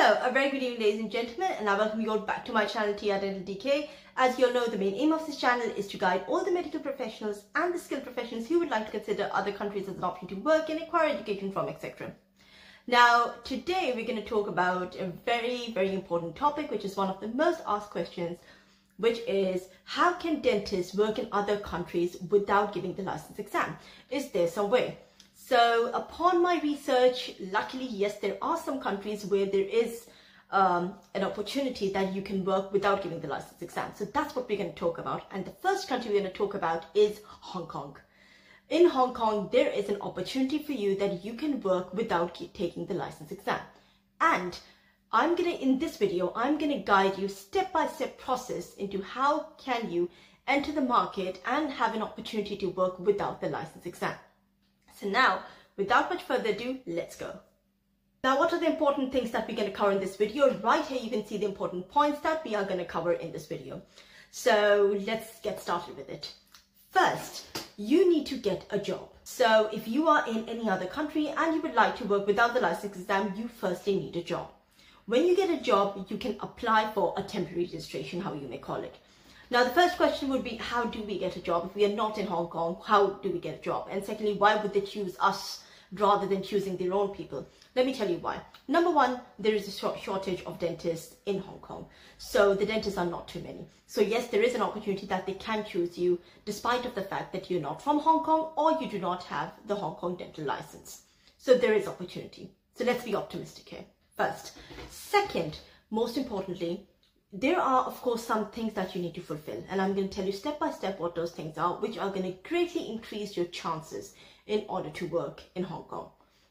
Hello, a very good evening ladies and gentlemen, and I welcome you all back to my channel TR Dental DK. As you all know, the main aim of this channel is to guide all the medical professionals and the skilled professionals who would like to consider other countries as an option to work and acquire education from, etc. Now, today we're going to talk about a very important topic, which is one of the most asked questions, which is how can dentists work in other countries without giving the license exam? Is there some way? So upon my research, luckily, yes, there are some countries where there is an opportunity that you can work without giving the license exam. So that's what we're going to talk about. And the first country we're going to talk about is Hong Kong. In Hong Kong, there is an opportunity for you that you can work without taking the license exam. And in this video, I'm going to guide you step-by-step process into how can you enter the market and have an opportunity to work without the license exam. So now, without much further ado, let's go. Now, what are the important things that we're going to cover in this video? Right here, you can see the important points that we are going to cover in this video. So let's get started with it. First, you need to get a job. So if you are in any other country and you would like to work without the license exam, you firstly need a job. When you get a job, you can apply for a temporary registration, how you may call it. Now, the first question would be, how do we get a job? If we are not in Hong Kong, how do we get a job? And secondly, why would they choose us rather than choosing their own people? Let me tell you why. Number one, there is a shortage of dentists in Hong Kong. So the dentists are not too many. So yes, there is an opportunity that they can choose you despite of the fact that you're not from Hong Kong or you do not have the Hong Kong dental license. So there is opportunity. So let's be optimistic here. First. Second, most importantly, there are, of course, some things that you need to fulfill. And I'm going to tell you step by step what those things are, which are going to greatly increase your chances in order to work in Hong Kong.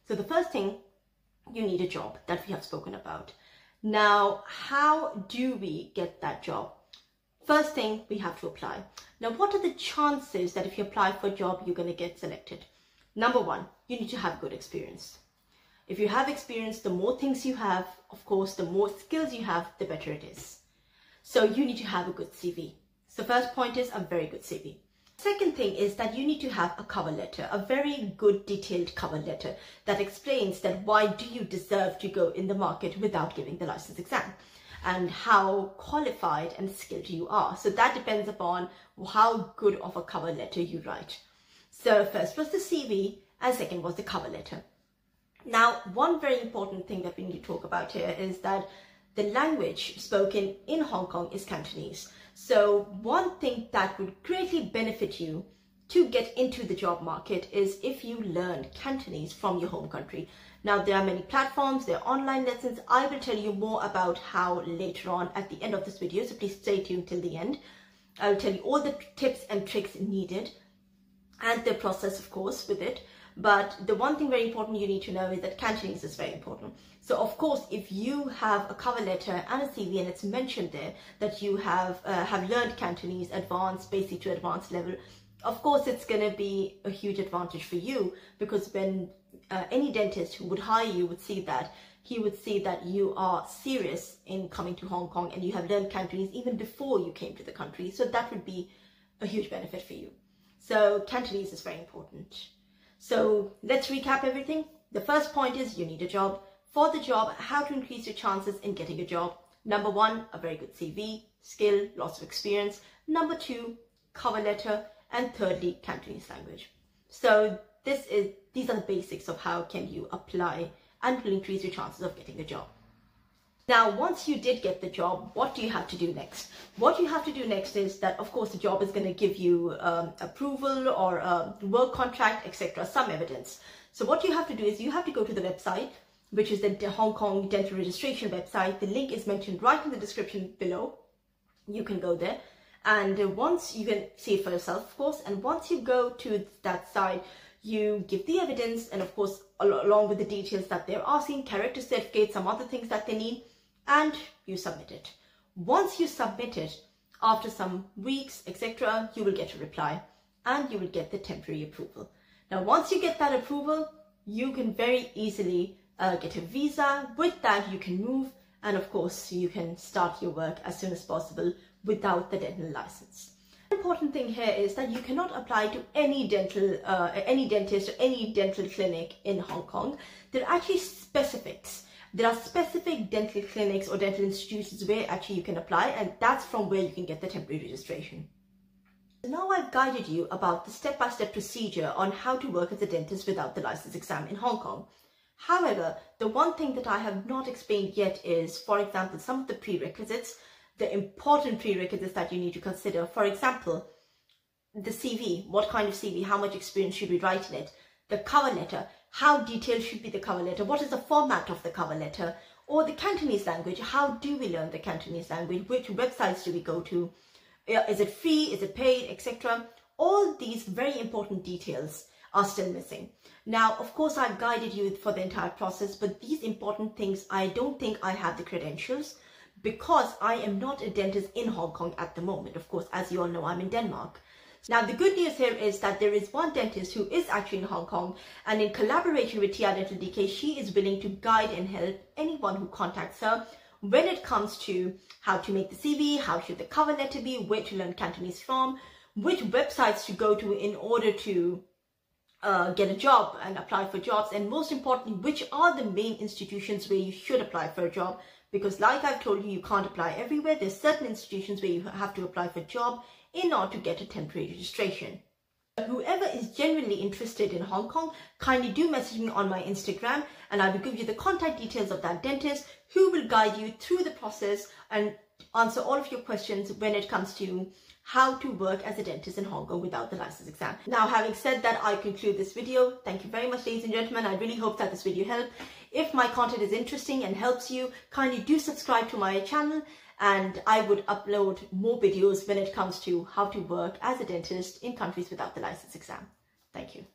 So the first thing, you need a job that we have spoken about. Now, how do we get that job? First thing, we have to apply. Now, what are the chances that if you apply for a job, you're going to get selected? Number one, you need to have good experience. If you have experience, the more things you have, of course, the more skills you have, the better it is. So you need to have a good CV. So first point is a very good CV. Second thing is that you need to have a cover letter, a very good detailed cover letter that explains that why do you deserve to go in the market without giving the license exam and how qualified and skilled you are. So that depends upon how good of a cover letter you write. So first was the CV and second was the cover letter. Now, one very important thing that we need to talk about here is that the language spoken in Hong Kong is Cantonese. So one thing that would greatly benefit you to get into the job market is if you learn Cantonese from your home country. Now, there are many platforms, there are online lessons. I will tell you more about how later on at the end of this video, so please stay tuned till the end. I will tell you all the tips and tricks needed and the process, of course, with it. But the one thing very important you need to know is that Cantonese is very important. So of course, if you have a cover letter and a CV and it's mentioned there that you have learned Cantonese advanced, basic to advanced level, of course it's going to be a huge advantage for you, because when any dentist who would hire you would see that, he would see that you are serious in coming to Hong Kong and you have learned Cantonese even before you came to the country. So that would be a huge benefit for you. So Cantonese is very important. So let's recap everything. The first point is you need a job. For the job, how to increase your chances in getting a job. Number one, a very good CV, skill, lots of experience. Number two, cover letter. And thirdly, Cantonese language. So these are the basics of how can you apply and will increase your chances of getting a job. Now, once you did get the job, what do you have to do next? What you have to do next is that, of course, the job is going to give you approval or a work contract, etc., some evidence. So what you have to do is you have to go to the website, which is the Hong Kong Dental Registration website. The link is mentioned right in the description below. You can go there. And once you can see it for yourself, of course, and once you go to that site, you give the evidence and, of course, along with the details that they're asking, character certificate, some other things that they need, and you submit it. Once you submit it, after some weeks, etc., you will get a reply and you will get the temporary approval. Now, once you get that approval, you can very easily get a visa. With that, you can move, and of course, you can start your work as soon as possible without the dental license. The important thing here is that you cannot apply to any dentist or any dental clinic in Hong Kong. There are actually specifics there are specific dental clinics or dental institutions where actually you can apply, and that's from where you can get the temporary registration. Now I've guided you about the step-by-step procedure on how to work as a dentist without the license exam in Hong Kong. However, the one thing that I have not explained yet is, for example, some of the prerequisites, the important prerequisites that you need to consider. For example, the CV, what kind of CV, how much experience should we write in it? The cover letter, how detailed should be the cover letter? What is the format of the cover letter? Or the Cantonese language, how do we learn the Cantonese language? Which websites do we go to? Is it free? Is it paid? Etc. All these very important details are still missing. Now, of course, I've guided you for the entire process, but these important things, I don't think I have the credentials because I am not a dentist in Hong Kong at the moment. Of course, as you all know, I'm in Denmark. Now, the good news here is that there is one dentist who is actually in Hong Kong, and in collaboration with TR Dental DK, she is willing to guide and help anyone who contacts her when it comes to how to make the CV, how should the cover letter be, where to learn Cantonese from, which websites to go to in order to get a job and apply for jobs, and most importantly, which are the main institutions where you should apply for a job, because like I've told you, you can't apply everywhere. There's certain institutions where you have to apply for a job in order to get a temporary registration. Whoever is genuinely interested in Hong Kong, kindly do message me on my Instagram, and I will give you the contact details of that dentist who will guide you through the process and answer all of your questions when it comes to how to work as a dentist in Hong Kong without the license exam. Now, having said that, I conclude this video. Thank you very much, ladies and gentlemen. I really hope that this video helped. If my content is interesting and helps you, kindly do subscribe to my channel, and I would upload more videos when it comes to how to work as a dentist in countries without the license exam. Thank you.